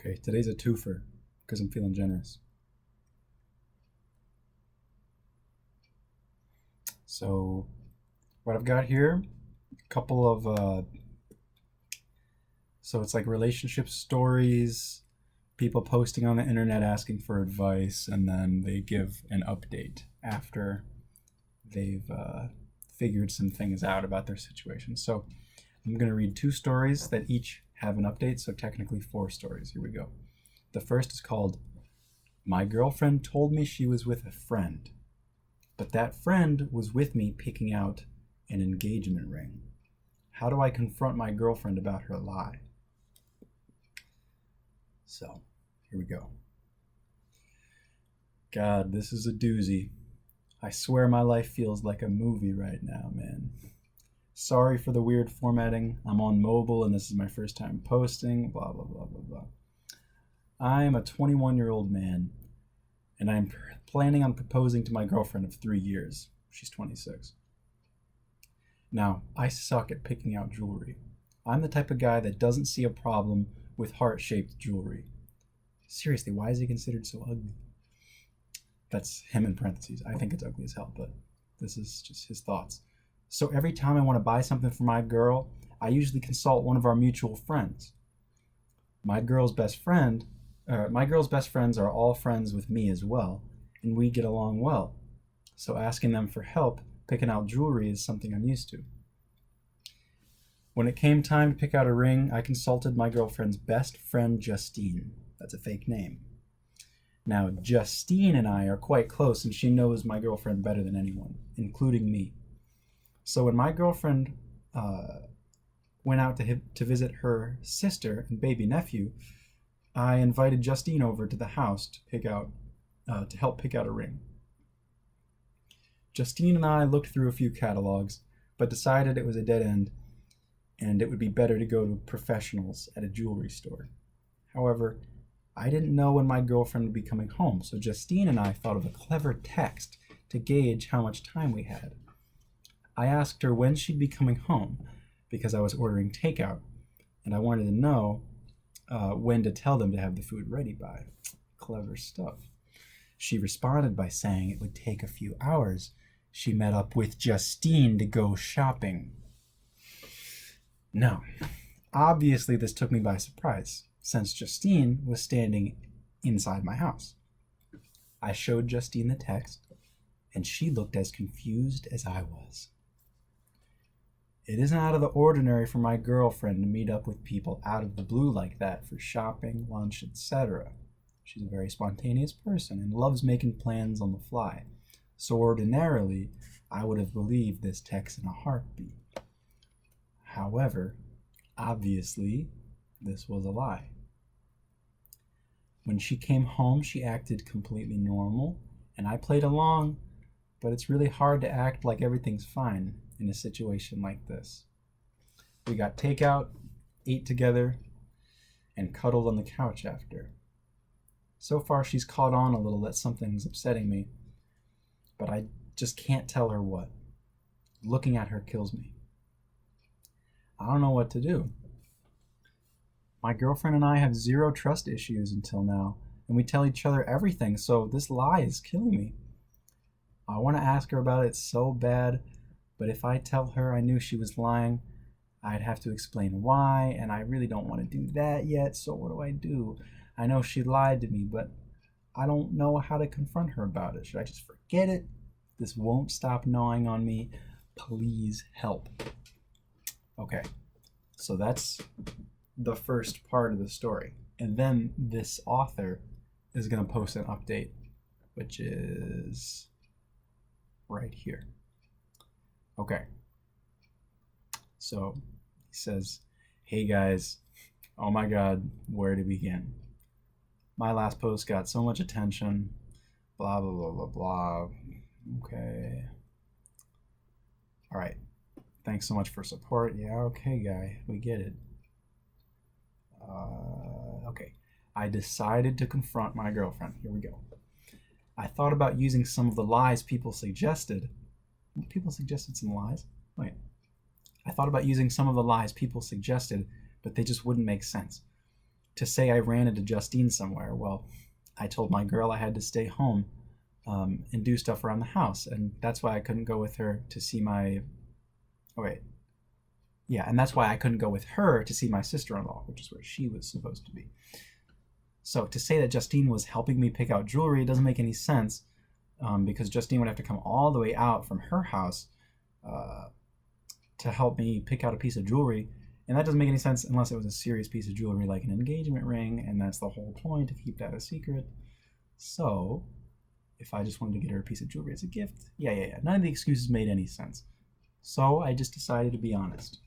Okay, today's a twofer because I'm feeling generous. So, what I've got here, a couple of, so it's like relationship stories, people posting on the internet asking for advice, and then they give an update after they've figured some things out about their situation. So, I'm going to read two stories that each have an update, so technically four stories. Here we go. The first is called My Girlfriend Told Me She Was With a Friend, but that friend was with me picking out an engagement ring. How do I confront my girlfriend about her lie? So, here we go. God, this is a doozy. I swear my life feels like a movie right now, man. Sorry for the weird formatting. I'm on mobile and this is my first time posting, blah, blah, blah, blah, blah. I'm a 21-year-old man and I'm planning on proposing to my girlfriend of 3 years. She's 26. Now, I suck at picking out jewelry. I'm the type of guy that doesn't see a problem with heart-shaped jewelry. Seriously, why is he considered so ugly? That's him in parentheses. I think it's ugly as hell, but this is just his thoughts. So every time I want to buy something for my girl, I usually consult one of our mutual friends. My girl's best friends are all friends with me as well, and we get along well. So asking them for help picking out jewelry is something I'm used to. When it came time to pick out a ring, I consulted my girlfriend's best friend, Justine. That's a fake name. Now, Justine and I are quite close, and she knows my girlfriend better than anyone, including me. So when my girlfriend went out to visit her sister and baby nephew, I invited Justine over to the house to help pick out a ring. Justine and I looked through a few catalogs, but decided it was a dead end and it would be better to go to professionals at a jewelry store. However, I didn't know when my girlfriend would be coming home, so Justine and I thought of a clever text to gauge how much time we had. I asked her when she'd be coming home because I was ordering takeout and I wanted to know when to tell them to have the food ready by. Clever stuff. She responded by saying it would take a few hours. She met up with Justine to go shopping. Now, obviously this took me by surprise, since Justine was standing inside my house. I showed Justine the text, and she looked as confused as I was. It isn't out of the ordinary for my girlfriend to meet up with people out of the blue like that for shopping, lunch, etc. She's a very spontaneous person and loves making plans on the fly. So ordinarily, I would have believed this text in a heartbeat. However, obviously, this was a lie. When she came home, she acted completely normal, and I played along, but it's really hard to act like everything's fine in a situation like this. We got takeout, ate together, and cuddled on the couch after. So far, she's caught on a little that something's upsetting me, but I just can't tell her what. Looking at her kills me. I don't know what to do. My girlfriend and I have zero trust issues until now, and we tell each other everything, so this lie is killing me. I want to ask her about it so bad, but if I tell her I knew she was lying, I'd have to explain why, and I really don't want to do that yet, so what do? I know she lied to me, but I don't know how to confront her about it. Should I just forget it? This won't stop gnawing on me. Please help. Okay, so that's the first part of the story. And then this author is going to post an update, which is right here. Okay. So he says, hey guys, oh my God, where to begin? My last post got so much attention, blah, blah, blah, blah, blah. Okay. All right. Thanks so much for support. Yeah, okay, guy, we get it. Okay. I decided to confront my girlfriend. Here we go. I thought about using some of the lies people suggested. People suggested some lies? Wait. I thought about using some of the lies people suggested, but they just wouldn't make sense. to say I ran into Justine somewhere, well, I told my girl I had to stay home and do stuff around the house, and that's why I couldn't go with her to see my. Oh wait, yeah, and that's why I couldn't go with her to see my sister-in-law, which is where she was supposed to be. So to say that Justine was helping me pick out jewelry doesn't make any sense, because Justine would have to come all the way out from her house to help me pick out a piece of jewelry, and that doesn't make any sense unless it was a serious piece of jewelry like an engagement ring, and that's the whole point, to keep that a secret. So if I just wanted to get her a piece of jewelry as a gift, yeah, none of the excuses made any sense. So I just decided to be honest.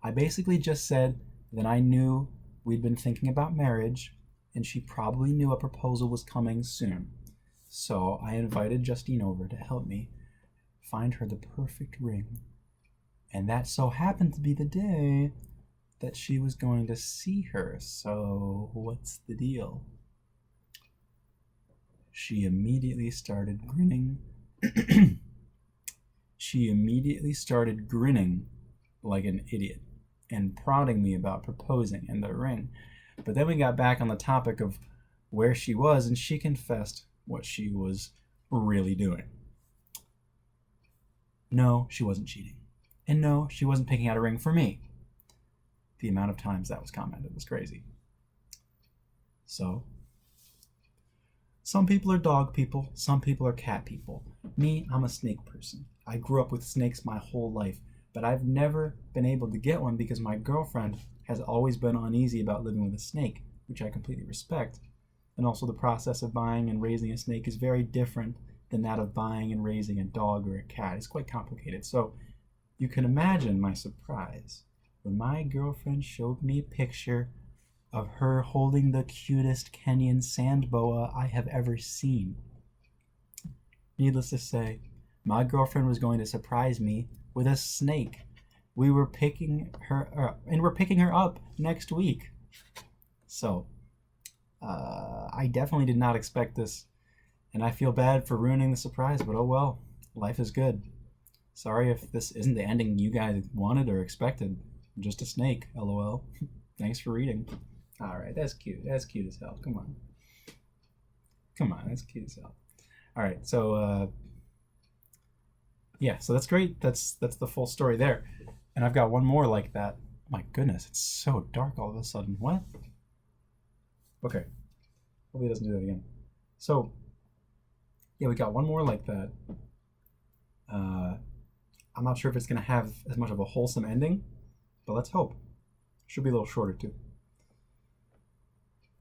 I basically just said that I knew we'd been thinking about marriage, and she probably knew a proposal was coming soon. So I invited Justine over to help me find her the perfect ring. And that so happened to be the day that she was going to see her. So what's the deal? She immediately started grinning. She immediately started grinning like an idiot and prodding me about proposing and the ring. But then we got back on the topic of where she was, and she confessed what she was really doing. No, she wasn't cheating. And no, she wasn't picking out a ring for me. The amount of times that was commented was crazy. So, some people are dog people, some people are cat people. Me, I'm a snake person. I grew up with snakes my whole life, but I've never been able to get one because my girlfriend has always been uneasy about living with a snake, which I completely respect. And also the process of buying and raising a snake is very different than that of buying and raising a dog or a cat. It's quite complicated. So you can imagine my surprise when my girlfriend showed me a picture of her holding the cutest Kenyan sand boa I have ever seen. Needless to say, my girlfriend was going to surprise me with a snake. We're picking her up next week. So, I definitely did not expect this, and I feel bad for ruining the surprise, but oh well, life is good. Sorry if this isn't the ending you guys wanted or expected. Just a snake, lol. Thanks for reading. Alright, that's cute. That's cute as hell. Come on. That's cute as hell. Alright, so, yeah, so that's great. That's the full story there. And I've got one more like that. My goodness, it's so dark all of a sudden. What? Okay. Hopefully it doesn't do that again. So, yeah, we got one more like that. I'm not sure if it's going to have as much of a wholesome ending, but let's hope. Should be a little shorter, too.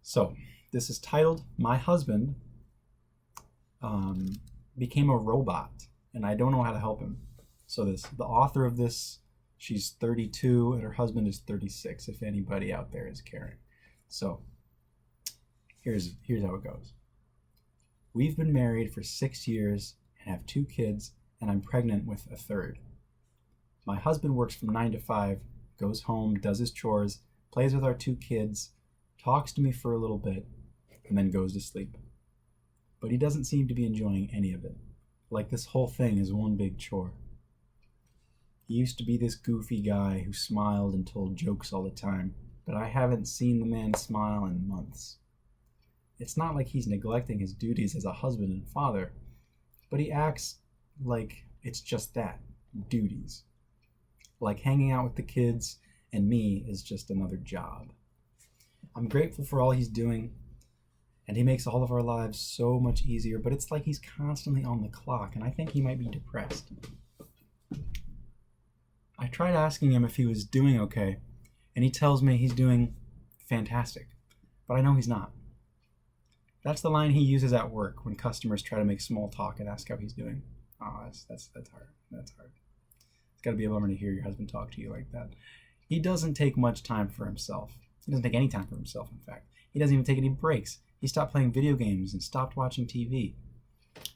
So, this is titled, My Husband Became a Robot, and I don't know how to help him. So the author of this, she's 32, and her husband is 36, if anybody out there is caring. So, here's how it goes. We've been married for 6 years and have 2 kids, and I'm pregnant with a third. My husband works from 9 to 5, goes home, does his chores, plays with our 2 kids, talks to me for a little bit, and then goes to sleep. But he doesn't seem to be enjoying any of it. Like this whole thing is one big chore. He used to be this goofy guy who smiled and told jokes all the time, but I haven't seen the man smile in months. It's not like he's neglecting his duties as a husband and father, but he acts like it's just that, duties. Like hanging out with the kids and me is just another job. I'm grateful for all he's doing, and he makes all of our lives so much easier, but it's like he's constantly on the clock, and I think he might be depressed. I tried asking him if he was doing okay, and he tells me he's doing fantastic, but I know he's not. That's the line he uses at work when customers try to make small talk and ask how he's doing. Oh, that's hard. That's hard. It's got to be a bummer to hear your husband talk to you like that. He doesn't take much time for himself. He doesn't take any time for himself, in fact. He doesn't even take any breaks. He stopped playing video games and stopped watching TV.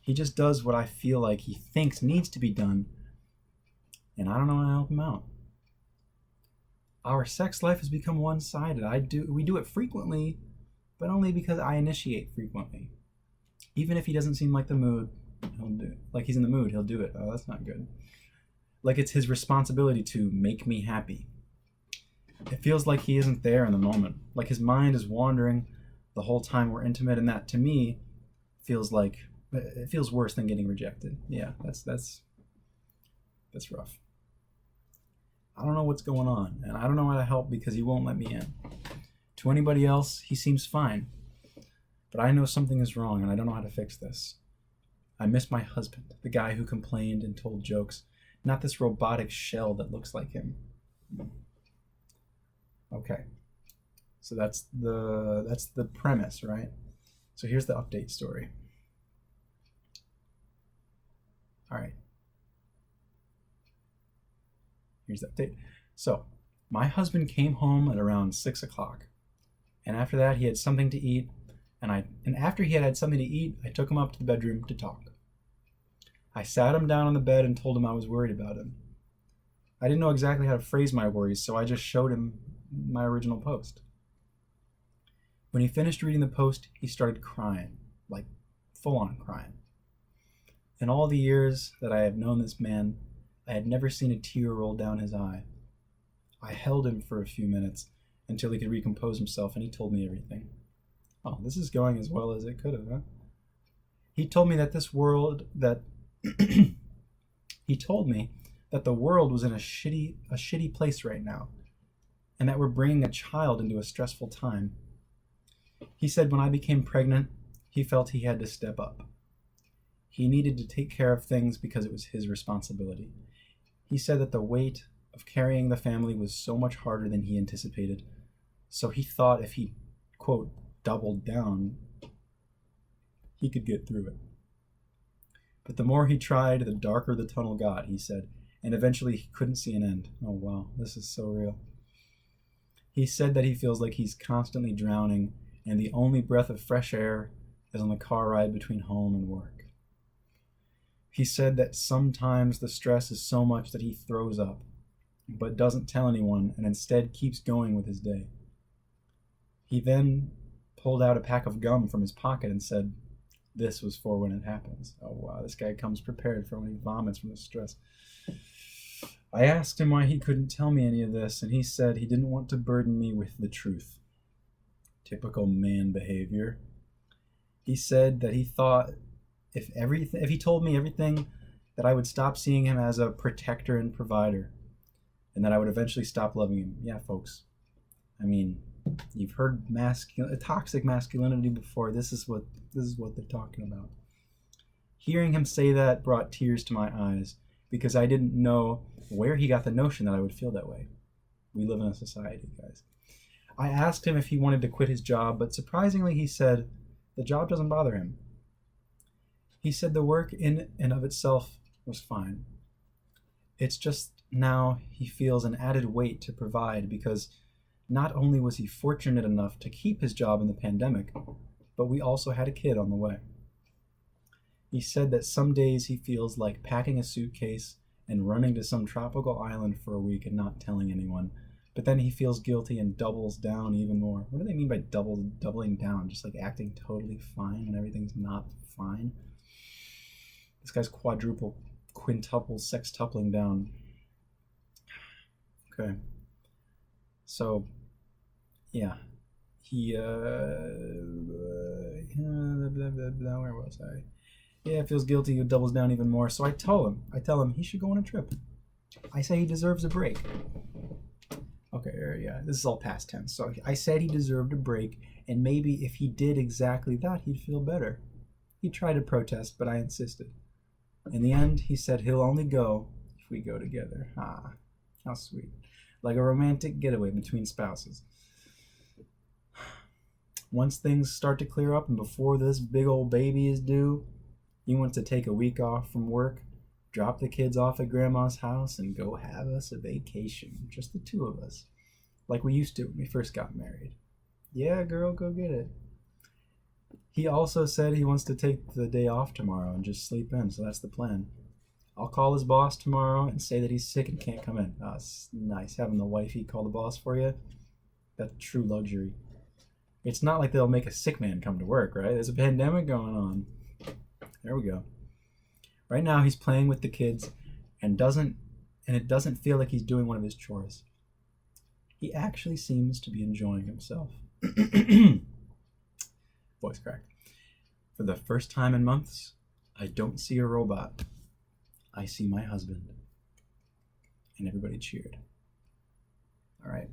He just does what I feel like he thinks needs to be done, and I don't know how to help him out. Our sex life has become one-sided. We do it frequently, but only because I initiate frequently. Even if he doesn't seem like he's in the mood, he'll do it. Oh, that's not good. Like it's his responsibility to make me happy. It feels like he isn't there in the moment. Like his mind is wandering the whole time we're intimate, and that to me feels like it feels worse than getting rejected. Yeah, that's rough. I don't know what's going on, and I don't know how to help because he won't let me in. To anybody else, he seems fine. But I know something is wrong, and I don't know how to fix this. I miss my husband, the guy who complained and told jokes, not this robotic shell that looks like him. Okay. So that's the premise, right? So here's the update story. All right. Here's the update. So my husband came home at around 6 o'clock. And after that, he had something to eat. And after he had something to eat, I took him up to the bedroom to talk. I sat him down on the bed and told him I was worried about him. I didn't know exactly how to phrase my worries, so I just showed him my original post. When he finished reading the post, he started crying, like full-on crying. In all the years that I have known this man, I had never seen a tear roll down his eye. I held him for a few minutes until he could recompose himself, and he told me everything. Oh, this is going as well as it could have, huh? He told me that he told me that the world was in a shitty place right now, and that we're bringing a child into a stressful time. He said when I became pregnant, he felt he had to step up. He needed to take care of things because it was his responsibility. He said that the weight of carrying the family was so much harder than he anticipated, so he thought if he, quote, doubled down, he could get through it. But the more he tried, the darker the tunnel got, he said, and eventually he couldn't see an end. Oh wow, this is so real. He said that he feels like he's constantly drowning, and the only breath of fresh air is on the car ride between home and work. He said that sometimes the stress is so much that he throws up, but doesn't tell anyone and instead keeps going with his day. He then pulled out a pack of gum from his pocket and said, "This was for when it happens." Oh wow, this guy comes prepared for when he vomits from the stress. I asked him why he couldn't tell me any of this, and he said he didn't want to burden me with the truth. Typical man behavior. He said that he thought if he told me everything, that I would stop seeing him as a protector and provider, and that I would eventually stop loving him. Yeah, folks. I mean, you've heard toxic masculinity before. This is what they're talking about. Hearing him say that brought tears to my eyes because I didn't know where he got the notion that I would feel that way. We live in a society, guys. I asked him if he wanted to quit his job, but surprisingly he said the job doesn't bother him. He said the work in and of itself was fine. It's just now he feels an added weight to provide because not only was he fortunate enough to keep his job in the pandemic, but we also had a kid on the way. He said that some days he feels like packing a suitcase and running to some tropical island for a week and not telling anyone, but then he feels guilty and doubles down even more. What do they mean by doubling down? Just like acting totally fine when everything's not fine? This guy's quintuple, sextupling down. Okay. So, yeah. He, where was I? Yeah, feels guilty, he doubles down even more. So I tell him he should go on a trip. I say he deserves a break. Okay, yeah, this is all past tense. So I said he deserved a break, and maybe if he did exactly that, he'd feel better. He tried to protest, but I insisted. In the end, he said he'll only go if we go together. Ah, how sweet. Like a romantic getaway between spouses. Once things start to clear up and before this big old baby is due, he wants to take a week off from work, drop the kids off at grandma's house, and go have us a vacation. Just the two of us. Like we used to when we first got married. Yeah, girl, go get it. He also said he wants to take the day off tomorrow and just sleep in, so that's the plan. I'll call his boss tomorrow and say that he's sick and can't come in. Oh, it's nice having the wifey call the boss for you. That's true luxury. It's not like they'll make a sick man come to work, right? There's a pandemic going on. There we go. Right now he's playing with the kids and it doesn't feel like he's doing one of his chores. He actually seems to be enjoying himself. Voice crack. For the first time in months, I don't see a robot. I see my husband. And everybody cheered. All right.